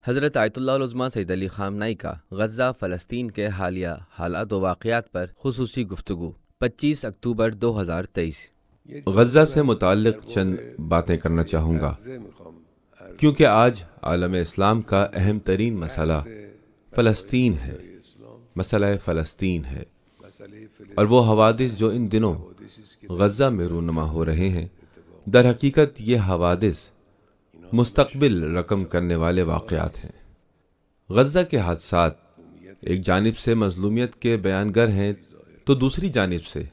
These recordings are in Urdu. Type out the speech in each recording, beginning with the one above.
حضرت آیت اللہ العظمہ سید علی خامنائی کا غزہ فلسطین کے حالیہ حالات و واقعات پر خصوصی گفتگو 25 اکتوبر 2023۔ غزہ سے متعلق چند باتیں کرنا چاہوں گا کیونکہ آج عالم اسلام کا اہم ترین مسئلہ فلسطین ہے، مسئلہ فلسطین ہے، اور وہ حوادث جو ان دنوں غزہ میں رونما ہو رہے ہیں، در حقیقت یہ حوادث مستقبل رقم کرنے والے واقعات ہیں۔ غزہ کے حادثات ایک جانب سے مظلومیت کے بیانگر ہیں تو دوسری جانب سے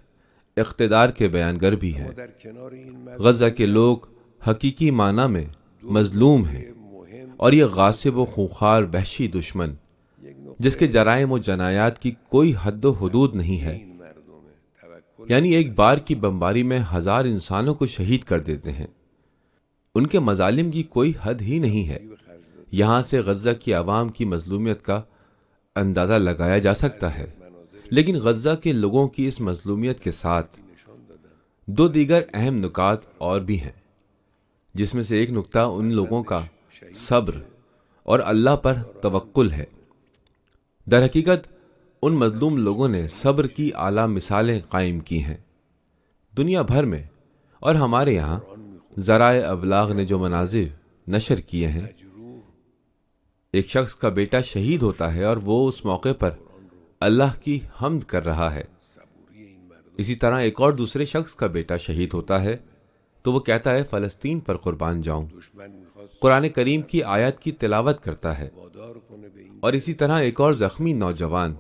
اقتدار کے بیانگر بھی ہیں۔ غزہ کے لوگ حقیقی معنی میں مظلوم ہیں، اور یہ غاصب و خونخوار وحشی دشمن جس کے جرائم و جنایات کی کوئی حد و حدود نہیں ہے، یعنی ایک بار کی بمباری میں 1000 انسانوں کو شہید کر دیتے ہیں، ان کے مظالم کی کوئی حد ہی نہیں ہے۔ یہاں سے غزہ کی عوام کی مظلومیت کا اندازہ لگایا جا سکتا ہے، لیکن غزہ کے لوگوں کی اس مظلومیت کے ساتھ دو دیگر اہم نکات اور بھی ہیں، جس میں سے ایک نکتہ ان لوگوں کا صبر اور اللہ پر توکل ہے۔ در حقیقت ان مظلوم لوگوں نے صبر کی اعلیٰ مثالیں قائم کی ہیں۔ دنیا بھر میں اور ہمارے یہاں ذرائع ابلاغ نے جو مناظر نشر کیے ہیں، ایک شخص کا بیٹا شہید ہوتا ہے اور وہ اس موقع پر اللہ کی حمد کر رہا ہے۔ اسی طرح ایک اور دوسرے شخص کا بیٹا شہید ہوتا ہے تو وہ کہتا ہے فلسطین پر قربان جاؤں، قرآن کریم کی آیات کی تلاوت کرتا ہے۔ اور اسی طرح ایک اور زخمی نوجوان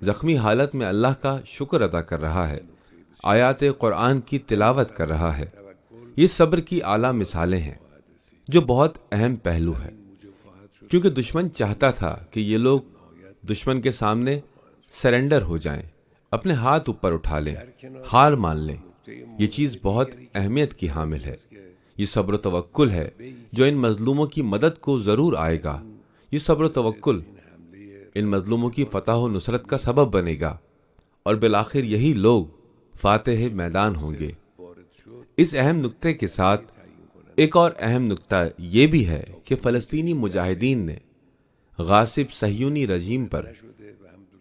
زخمی حالت میں اللہ کا شکر ادا کر رہا ہے، آیات قرآن کی تلاوت کر رہا ہے۔ یہ صبر کی اعلیٰ مثالیں ہیں، جو بہت اہم پہلو ہے، کیونکہ دشمن چاہتا تھا کہ یہ لوگ دشمن کے سامنے سرنڈر ہو جائیں، اپنے ہاتھ اوپر اٹھا لیں، ہار مان لیں۔ یہ چیز بہت اہمیت کی حامل ہے۔ یہ صبر و توکل ہے جو ان مظلوموں کی مدد کو ضرور آئے گا۔ یہ صبر و توکل ان مظلوموں کی فتح و نصرت کا سبب بنے گا، اور بالآخر یہی لوگ فاتح میدان ہوں گے۔ اس اہم نکتے کے ساتھ ایک اور اہم نکتہ یہ بھی ہے کہ فلسطینی مجاہدین نے غاصب صہیونی رجیم پر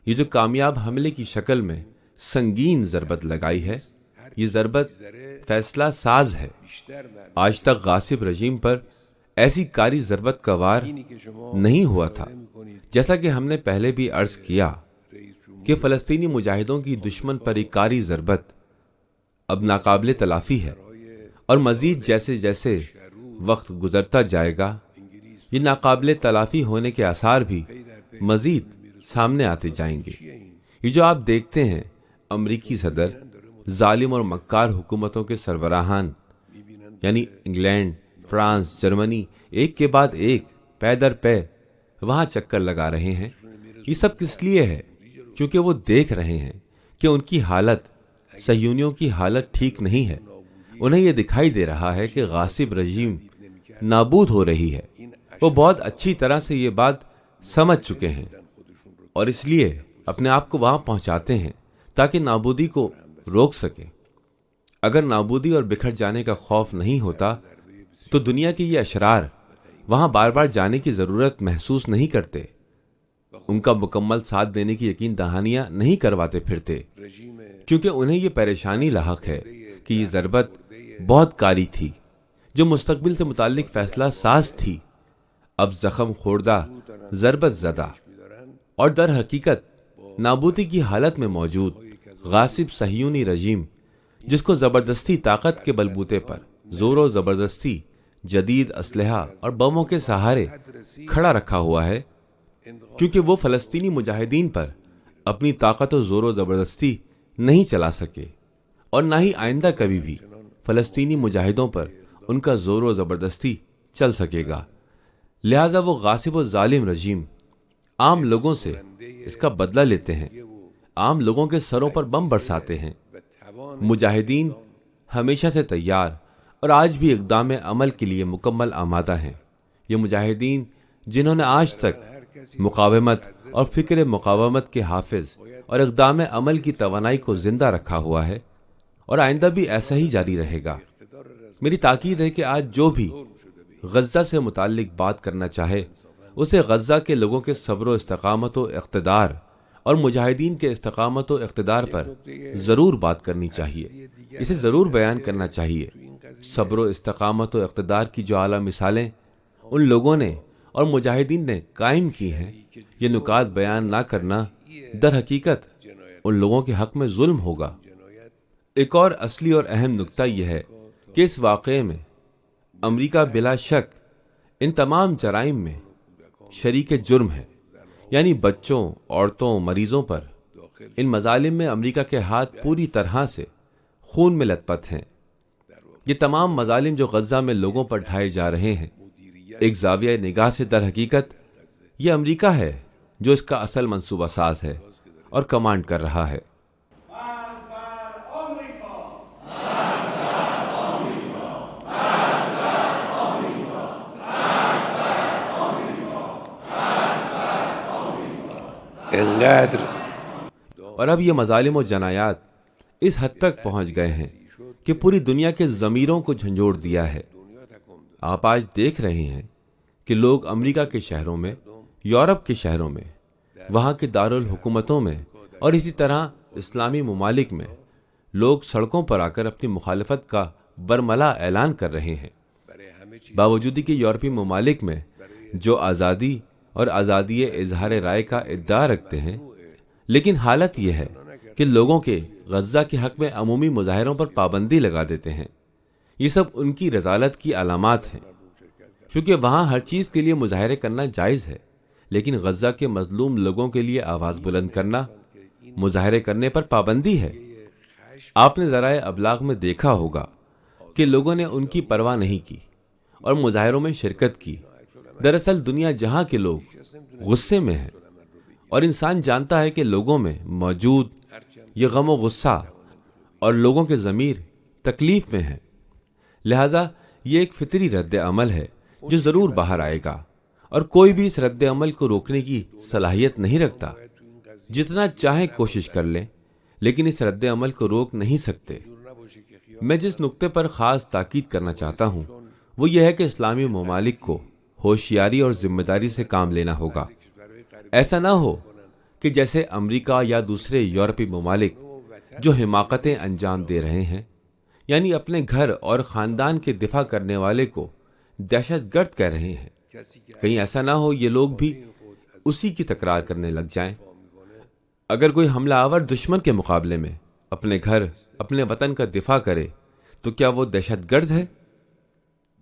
یہ جو کامیاب حملے کی شکل میں سنگین ضربت لگائی ہے، یہ ضربت فیصلہ ساز ہے۔ آج تک غاصب رجیم پر ایسی کاری ضربت کا وار نہیں ہوا تھا۔ جیسا کہ ہم نے پہلے بھی عرض کیا کہ فلسطینی مجاہدوں کی دشمن پر ایک کاری ضربت اب ناقابل تلافی ہے، اور مزید جیسے جیسے وقت گزرتا جائے گا، یہ ناقابل تلافی ہونے کے آثار بھی مزید سامنے آتے جائیں گے۔ یہ جو آپ دیکھتے ہیں، امریکی صدر، ظالم اور مکار حکومتوں کے سربراہان، یعنی انگلینڈ، فرانس، جرمنی، ایک کے بعد ایک پے در پے وہاں چکر لگا رہے ہیں۔ یہ سب کس لیے ہے؟ کیونکہ وہ دیکھ رہے ہیں کہ ان کی حالت، صہیونیوں کی حالت ٹھیک نہیں ہے۔ انہیں یہ دکھائی دے رہا ہے کہ غاصب رجیم نابود ہو رہی ہے۔ وہ بہت اچھی طرح سے یہ بات سمجھ چکے ہیں، اور اس لیے اپنے آپ کو وہاں پہنچاتے ہیں تاکہ نابودی کو روک سکے۔ اگر نابودی اور بکھر جانے کا خوف نہیں ہوتا تو دنیا کے یہ اشرار وہاں بار بار جانے کی ضرورت محسوس نہیں کرتے، ان کا مکمل ساتھ دینے کی یقین دہانیاں نہیں کرواتے پھرتے، کیونکہ انہیں یہ پریشانی لاحق ہے کہ یہ ضربت بہت کاری تھی، جو مستقبل سے متعلق فیصلہ ساز تھی۔ اب زخم خوردہ، ضربت زدہ اور در حقیقت نابودی کی حالت میں موجود غاصب صہیونی رجیم، جس کو زبردستی طاقت کے بلبوتے پر زور و زبردستی جدید اسلحہ اور بموں کے سہارے کھڑا رکھا ہوا ہے، کیونکہ وہ فلسطینی مجاہدین پر اپنی طاقت و زور و زبردستی نہیں چلا سکے، اور نہ ہی آئندہ کبھی بھی فلسطینی مجاہدوں پر ان کا زور و زبردستی چل سکے گا۔ لہٰذا وہ غاصب و ظالم رجیم عام لوگوں سے اس کا بدلہ لیتے ہیں، عام لوگوں کے سروں پر بم برساتے ہیں۔ مجاہدین ہمیشہ سے تیار اور آج بھی اقدام عمل کے لیے مکمل آمادہ ہیں۔ یہ مجاہدین جنہوں نے آج تک مقاومت اور فکر مقاومت کے حافظ اور اقدام عمل کی توانائی کو زندہ رکھا ہوا ہے، اور آئندہ بھی ایسا ہی جاری رہے گا۔ میری تاکید ہے کہ آج جو بھی غزہ سے متعلق بات کرنا چاہے اسے غزہ کے لوگوں کے صبر و استقامت و اقتدار اور مجاہدین کے استقامت و اقتدار پر ضرور بات کرنی چاہیے، اسے ضرور بیان کرنا چاہیے۔ صبر و استقامت و اقتدار کی جو اعلیٰ مثالیں ان لوگوں نے اور مجاہدین نے قائم کی ہیں، یہ نکات بیان نہ کرنا در حقیقت ان لوگوں کے حق میں ظلم ہوگا۔ ایک اور اصلی اور اہم نکتہ یہ ہے کہ اس واقعے میں امریکہ بلا شک ان تمام جرائم میں شریک جرم ہے، یعنی بچوں، عورتوں، مریضوں پر ان مظالم میں امریکہ کے ہاتھ پوری طرح سے خون میں لت پت ہیں۔ یہ تمام مظالم جو غزہ میں لوگوں پر ڈھائے جا رہے ہیں، ایک زاویہ نگاہ سے در حقیقت یہ امریکہ ہے جو اس کا اصل منصوبہ ساز ہے اور کمانڈ کر رہا ہے۔ اور اب یہ مظالم و جنایات اس حد تک پہنچ گئے ہیں کہ پوری دنیا کے ضمیروں کو جھنجھوڑ دیا ہے۔ آپ آج دیکھ رہے ہیں کہ لوگ امریکہ کے شہروں میں، یورپ کے شہروں میں، وہاں کے دارالحکومتوں میں اور اسی طرح اسلامی ممالک میں لوگ سڑکوں پر آ کر اپنی مخالفت کا برملا اعلان کر رہے ہیں، باوجود کہ یورپی ممالک میں جو آزادی اور آزادی اظہار رائے کا ادعا رکھتے ہیں، لیکن حالت یہ ہے کہ لوگوں کے غزہ کے حق میں عمومی مظاہروں پر پابندی لگا دیتے ہیں۔ یہ سب ان کی رذالت کی علامات ہیں، کیونکہ وہاں ہر چیز کے لیے مظاہرے کرنا جائز ہے، لیکن غزہ کے مظلوم لوگوں کے لیے آواز بلند کرنا، مظاہرے کرنے پر پابندی ہے۔ آپ نے ذرائع ابلاغ میں دیکھا ہوگا کہ لوگوں نے ان کی پرواہ نہیں کی اور مظاہروں میں شرکت کی۔ دراصل دنیا جہاں کے لوگ غصے میں ہیں اور انسان جانتا ہے کہ لوگوں میں موجود یہ غم و غصہ اور لوگوں کے ضمیر تکلیف میں ہیں، لہذا یہ ایک فطری رد عمل ہے جو ضرور باہر آئے گا، اور کوئی بھی اس رد عمل کو روکنے کی صلاحیت نہیں رکھتا۔ جتنا چاہیں کوشش کر لیں، لیکن اس رد عمل کو روک نہیں سکتے۔ میں جس نقطے پر خاص تاکید کرنا چاہتا ہوں وہ یہ ہے کہ اسلامی ممالک کو ہوشیاری اور ذمہ داری سے کام لینا ہوگا۔ ایسا نہ ہو کہ جیسے امریکہ یا دوسرے یورپی ممالک جو حماقتیں انجام دے رہے ہیں، یعنی اپنے گھر اور خاندان کے دفاع کرنے والے کو دہشت گرد کہہ رہے ہیں، کہیں ایسا نہ ہو یہ لوگ بھی اسی کی تکرار کرنے لگ جائیں۔ اگر کوئی حملہ آور دشمن کے مقابلے میں اپنے گھر، اپنے وطن کا دفاع کرے تو کیا وہ دہشت گرد ہے؟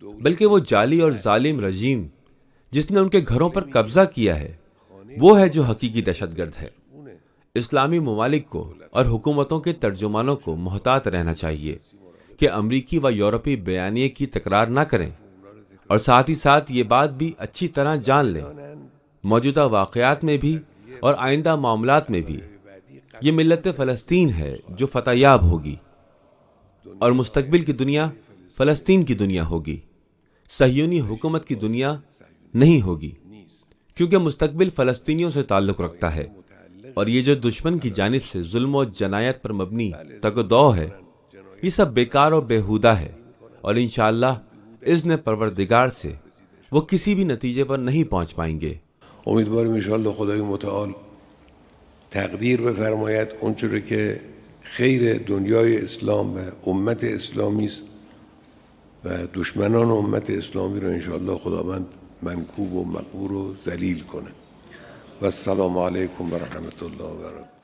بلکہ وہ جعلی اور ظالم رجیم جس نے ان کے گھروں پر قبضہ کیا ہے، وہ ہے جو حقیقی دہشت گرد ہے۔ اسلامی ممالک کو اور حکومتوں کے ترجمانوں کو محتاط رہنا چاہیے کہ امریکی و یورپی بیانیے کی تکرار نہ کریں، اور ساتھ ہی ساتھ یہ بات بھی اچھی طرح جان لیں موجودہ واقعات میں بھی اور آئندہ معاملات میں بھی یہ ملت فلسطین ہے جو فتح یاب ہوگی، اور مستقبل کی دنیا فلسطین کی دنیا ہوگی، صہیونی حکومت کی دنیا نہیں ہوگی، کیونکہ مستقبل فلسطینیوں سے تعلق رکھتا ہے، اور یہ جو دشمن کی جانب سے ظلم و جنایت پر مبنی تگ و دو ہے، یہ سب بیکار و بیہودہ ہے، اور انشاءاللہ اذن پروردگار سے وہ کسی بھی نتیجے پر نہیں پہنچ پائیں گے۔ امیدواریم انشاءالله خدای متعال تقدیر بفرماید اونچوری که خیر دنیای اسلام و امت اسلامی است و دشمنان امت اسلامی رو انشاءالله خداوند منکوب و مقبور و ذلیل کنه. و السلام علیکم و رحمت الله و برکاته.